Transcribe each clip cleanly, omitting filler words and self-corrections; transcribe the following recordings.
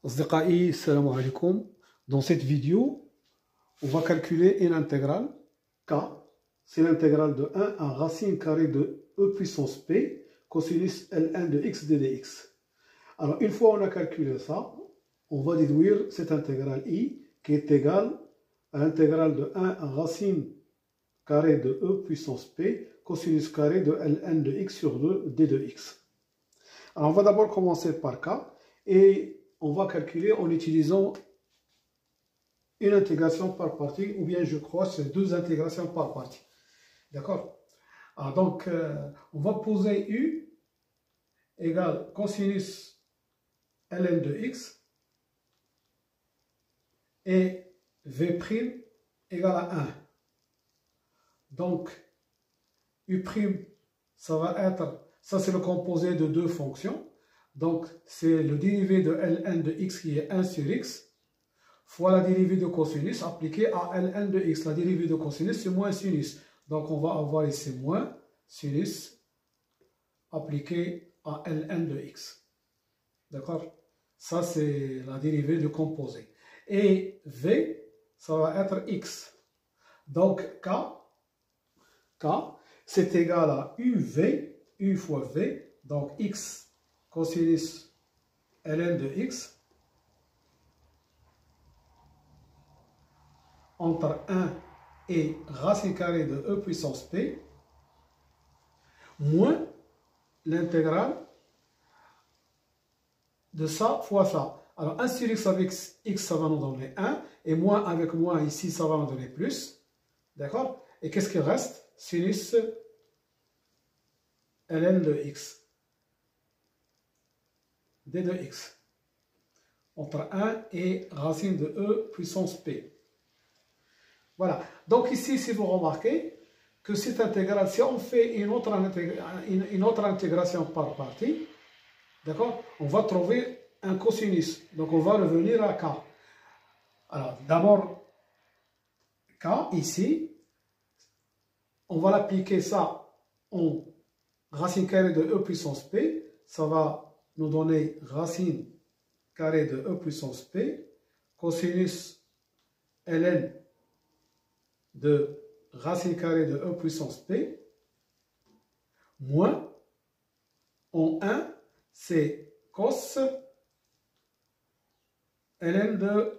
Asdiqai, salam alaikum. Dans cette vidéo, on va calculer une intégrale k. C'est l'intégrale de 1 à racine carrée de e puissance p cosinus ln de x ddx. Alors, une fois on a calculé ça, on va déduire cette intégrale i qui est égale à l'intégrale de 1 à racine carrée de e puissance p cosinus carré de ln de x sur 2 d de x. Alors, on va d'abord commencer par k et on va calculer en utilisant une intégration par partie, ou bien je crois c'est deux intégrations par partie. D'accord? Alors donc, on va poser u égale cosinus ln de x et v' égale à 1. Donc, u', ça va être, ça c'est le composé de deux fonctions. Donc, c'est le dérivé de ln de x qui est 1 sur x fois la dérivée de cosinus appliquée à ln de x. La dérivée de cosinus, c'est moins sinus. Donc, on va avoir ici moins sinus appliqué à ln de x. D'accord? Ça, c'est la dérivée de composé. Et v, ça va être x. Donc, k c'est égal à uv, u fois v, donc x cosinus ln de x entre 1 et racine carrée de e puissance p moins l'intégrale de ça fois ça. Alors 1 sur x avec x, ça va nous donner 1, et moins avec moins ici, ça va nous donner plus. D'accord? Et qu'est-ce qui reste? Sinus ln de x. d de x. Entre 1 et racine de e puissance p. Voilà. Donc ici, si vous remarquez que cette intégrale, si on fait une autre intégration par partie, d'accord, on va trouver un cosinus. Donc on va revenir à k. Alors d'abord, k ici, on va l'appliquer ça en racine carrée de e puissance p. Ça va nous donner racine carrée de e puissance p, cosinus ln de racine carrée de e puissance p, moins, en 1, c'est cos ln de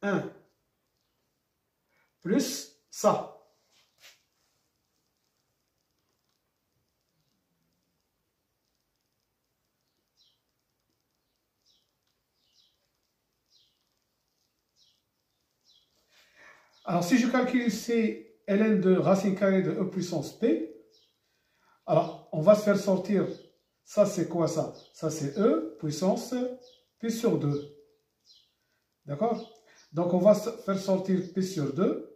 1, plus ça. Alors, si je calcule ici ln de racine carrée de e puissance p, alors, on va se faire sortir, ça c'est quoi ça? Ça c'est e puissance p sur 2. D'accord? Donc, on va se faire sortir p sur 2,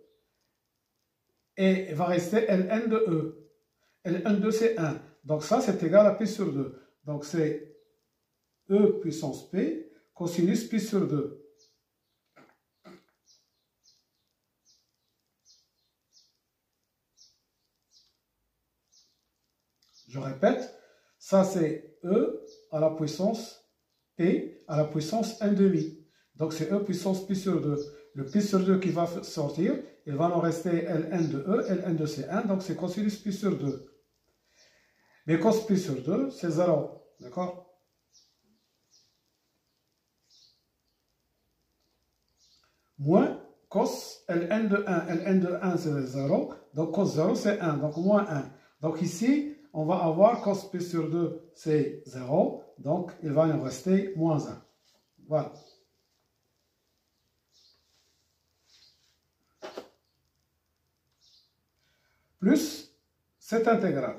et il va rester ln de e. ln de c'est 1. Donc, ça c'est égal à p sur 2. Donc, c'est e puissance p cosinus p sur 2. Je répète, ça c'est E à la puissance P à la puissance 1,5. Donc c'est E puissance P sur 2. Le P sur 2 qui va sortir, il va nous rester Ln de E, Ln de c'est 1, donc c'est cosinus P sur 2. Mais cos P sur 2, c'est 0. D'accord? Moins cos Ln de 1. Ln de 1 c'est 0, donc cos 0 c'est 1, donc moins 1. Donc ici, on va avoir cos p sur 2, c'est 0. Donc, il va nous rester moins 1. Voilà. Plus cette intégrale.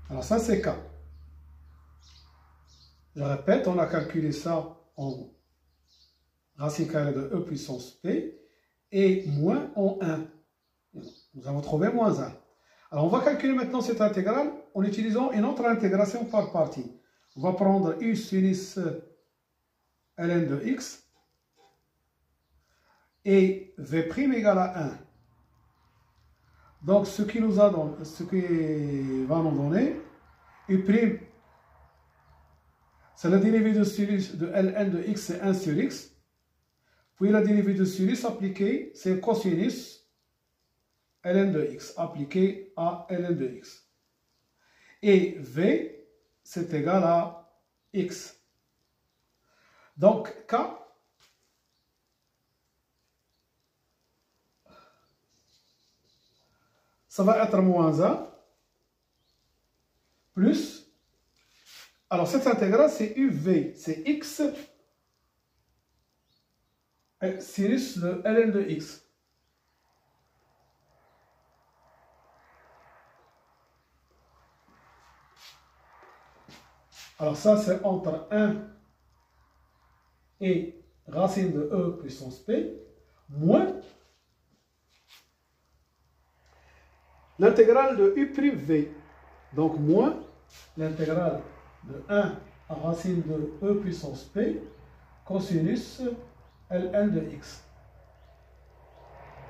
Alors, ça, c'est k. Je répète, on a calculé ça en racine carrée de e puissance p et moins en 1. Nous avons trouvé moins 1. Alors, on va calculer maintenant cette intégrale en utilisant une autre intégration par partie. On va prendre u sinus ln de x et V' égale à 1. Donc, ce qui va nous donner U', c'est la dérivée de sinus de ln de x, c'est 1 sur x. Puis la dérivée de sinus appliquée, c'est cosinus ln de x, appliqué à ln de x. Et V, c'est égal à x. Donc, K, ça va être moins 1 plus, alors cette intégrale c'est UV, c'est x sinus de ln de x. Alors ça c'est entre 1 et racine de e puissance p moins l'intégrale de u'v. Donc moins l'intégrale de 1 à racine de e puissance p cosinus ln de x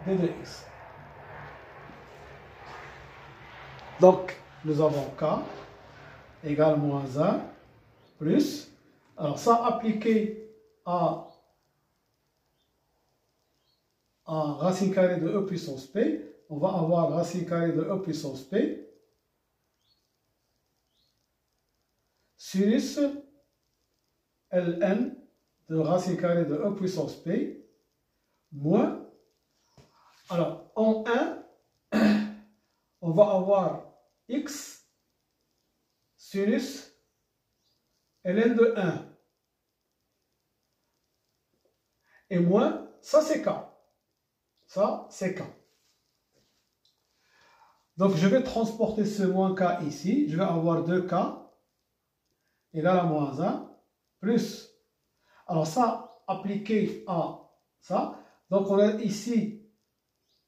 d de x. Donc nous avons k égale moins 1 plus, alors ça appliqué à racine carrée de e puissance p, on va avoir racine carrée de e puissance p sinus ln de racine carrée de e puissance p moins, alors en 1, on va avoir x sinus ln de 1 et moins, ça c'est k. Ça c'est k. Donc je vais transporter ce moins k ici, je vais avoir 2k égale à moins 1 plus, alors ça appliqué à ça, donc on a ici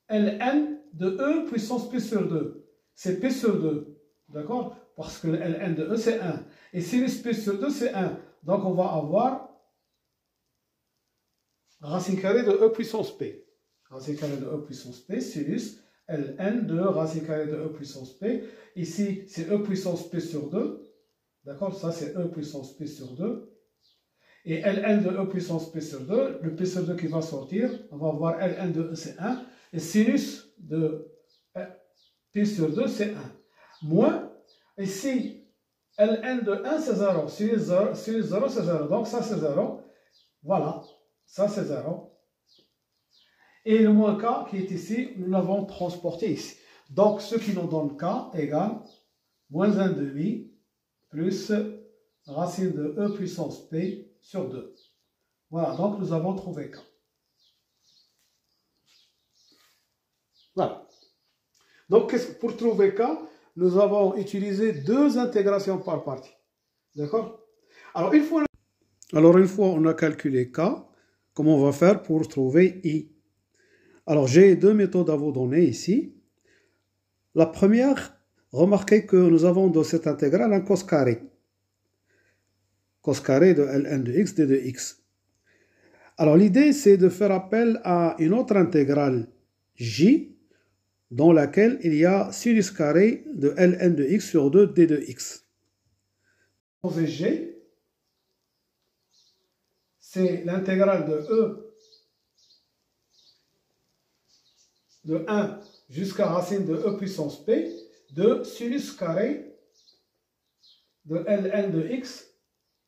ln de e puissance p sur 2, c'est p sur 2, d'accord, parce que ln de e c'est 1, et sinus p sur 2 c'est 1, donc on va avoir racine carrée de e puissance p, racine carrée de e puissance p sinus ln de racine carrée de e puissance p, ici c'est e puissance p sur 2, d'accord, ça c'est e puissance p sur 2, et ln de e puissance p sur 2, le p sur 2 qui va sortir, on va avoir ln de e c'est 1, et sinus de p sur 2 c'est 1, moins, ici ln de 1 c'est 0, sinus 0 c'est 0, donc ça c'est 0, voilà, ça c'est 0, et le moins k qui est ici, nous l'avons transporté ici, donc ce qui nous donne k égale moins 1,5 plus racine de e puissance p sur 2. Voilà, donc nous avons trouvé k. Voilà. Donc pour trouver k, nous avons utilisé deux intégrations par partie. D'accord? Alors une fois on a calculé k, comment on va faire pour trouver i? Alors j'ai deux méthodes à vous donner ici. La première, remarquez que nous avons dans cette intégrale un cos carré. Cos carré de ln de x d de x. Alors l'idée c'est de faire appel à une autre intégrale j dans laquelle il y a sinus carré de ln de x sur 2 d de x. G, c'est l'intégrale de e de 1 jusqu'à racine de e puissance p de sinus carré de ln de x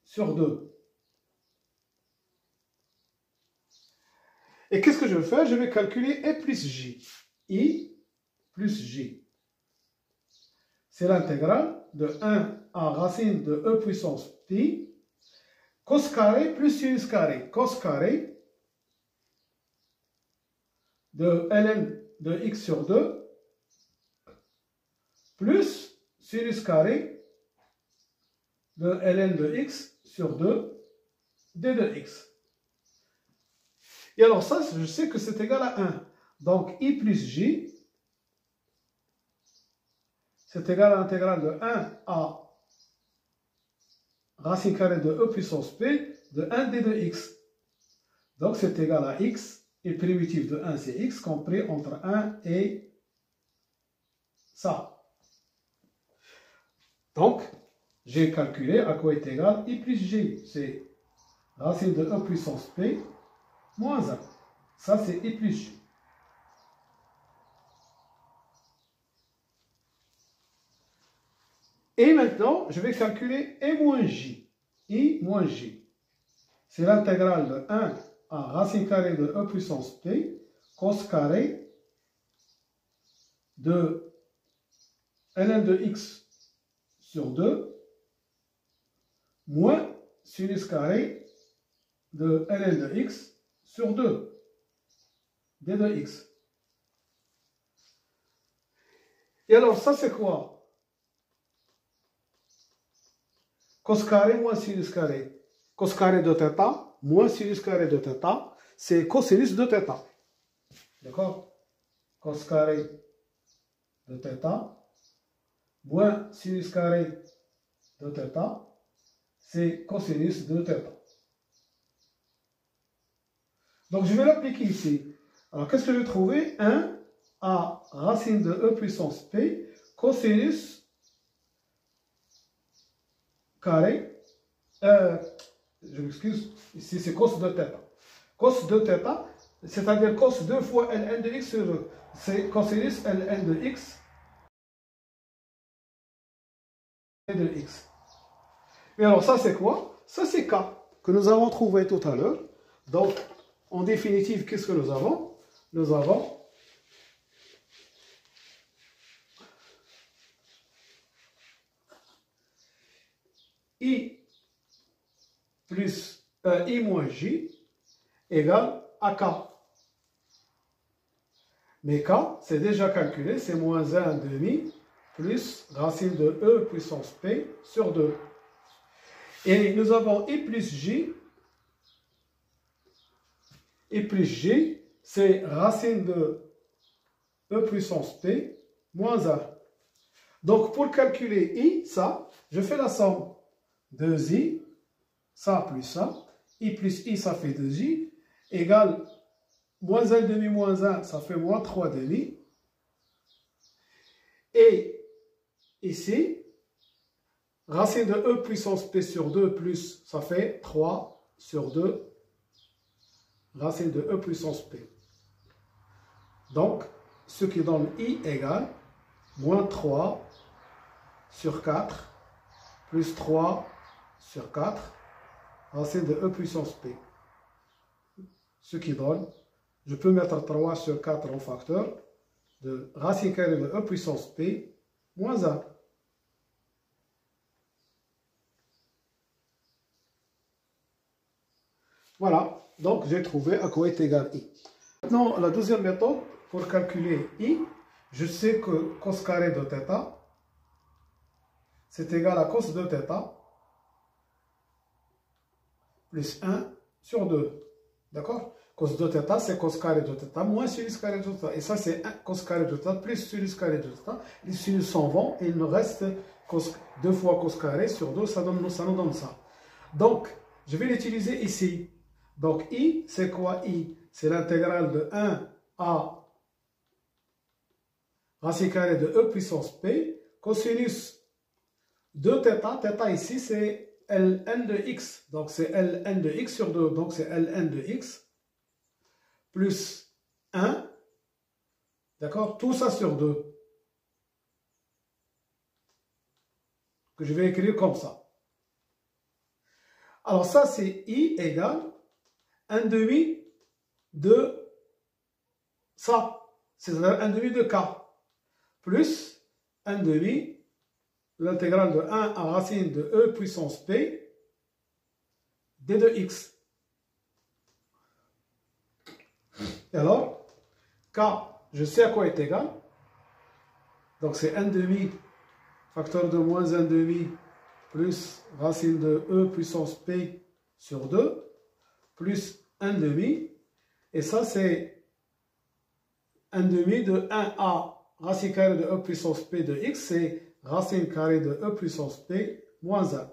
sur 2. Et qu'est-ce que je vais faire? Je vais calculer E plus J. I plus J. C'est l'intégrale de 1 à racine de E puissance pi, cos carré plus sinus carré. Cos carré de ln de x sur 2 plus sinus carré de ln de x sur 2 d de x. Et alors ça, je sais que c'est égal à 1. Donc I plus J, c'est égal à l'intégrale de 1 à racine carrée de E puissance P de 1 d de x. Donc c'est égal à x et le primitif de 1 c'est x compris entre 1 et ça. Donc, j'ai calculé à quoi est égal I plus J. C'est racine de 1 puissance P moins 1. Ça, c'est I plus J. Et maintenant, je vais calculer I moins J. I moins J. C'est l'intégrale de 1 à racine carrée de 1 puissance P cos carré de ln de x sur 2 moins sinus carré de ln de x sur 2 d de x. Et alors, ça c'est quoi? Cos carré moins sinus carré. Cos carré de θ moins sinus carré de θ, c'est cosinus de θ. D'accord? Cos carré de θ moins sinus carré de θ, c'est cosinus de θ. Donc, je vais l'appliquer ici. Alors, qu'est-ce que je vais trouver? 1 à racine de e puissance p cosinus carré, je m'excuse, ici c'est cos de θ. Cos de θ, c'est-à-dire cos 2 fois ln de x sur 2. C'est cosinus ln de x de x. Et alors ça c'est quoi? Ça c'est k, que nous avons trouvé tout à l'heure. Donc, en définitive, qu'est-ce que nous avons? Nous avons I plus I moins J égale à K. Mais K, c'est déjà calculé, c'est moins 1 demi plus racine de E puissance P sur 2. Et nous avons I plus J. I plus J, c'est racine de E puissance P moins 1. Donc, pour calculer I, ça, je fais la somme. 2i, ça plus ça, i plus i, ça fait 2i, égale moins 1 demi moins 1, ça fait moins 3 demi. Et ici, racine de e puissance p sur 2 plus, ça fait 3 sur 2, racine de e puissance p. Donc, ce qui donne i égale moins 3 sur 4 plus 3 sur 4, racine de e puissance p. Ce qui donne, je peux mettre 3 sur 4 en facteur de racine carrée de e puissance p moins 1. Voilà, donc j'ai trouvé à quoi est égal i. Maintenant, la deuxième méthode, pour calculer i, je sais que cos carré de θ, c'est égal à cos de θ, plus 1 sur 2. D'accord? Cos de θ, c'est cos carré de θ moins sinus carré de θ. Et ça, c'est cos carré de θ plus sinus carré de θ. Les sinus s'en vont et il nous reste 2 fois cos carré sur 2, ça nous donne ça. Donc, je vais l'utiliser ici. Donc, i, c'est quoi i? C'est l'intégrale de 1 à racine carrée de e puissance p, cosinus de θ. θ ici, c'est ln de x, donc c'est ln de x sur 2, donc c'est ln de x, plus 1, d'accord, tout ça sur 2, que je vais écrire comme ça. Alors ça, c'est i égale 1 demi de ça, c'est-à-dire 1 demi de k, plus 1 demi l'intégrale de 1 à racine de e puissance p d de x. Et alors, k, je sais à quoi est égal. Donc c'est 1 demi, facteur de moins 1 demi, plus racine de e puissance p sur 2, plus 1 demi. Et ça, c'est 1 demi de 1 à racine carrée de e puissance p de x, c'est racine carrée de e puissance p moins 1.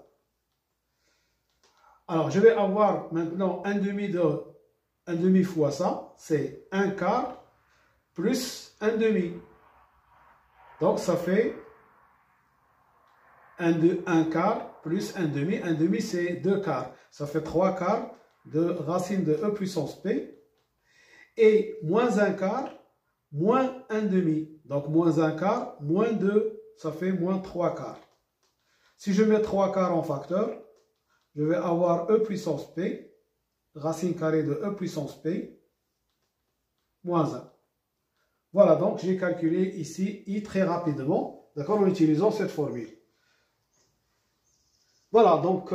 Alors, je vais avoir maintenant 1 demi de 1 demi fois ça, c'est 1 quart plus 1 demi. Donc ça fait 1 quart plus 1 demi. 1 demi c'est 2 quarts. Ça fait 3 quarts de racine de e puissance p. Et moins 1 quart moins 1 demi. Donc moins 1 quart moins 2, ça fait moins 3 quarts. Si je mets 3 quarts en facteur, je vais avoir e puissance p, racine carrée de e puissance p, moins 1. Voilà, donc j'ai calculé ici i très rapidement, d'accord, en utilisant cette formule. Voilà, donc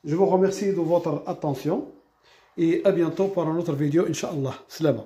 je vous remercie de votre attention et à bientôt pour une autre vidéo, Inch'Allah. Slama.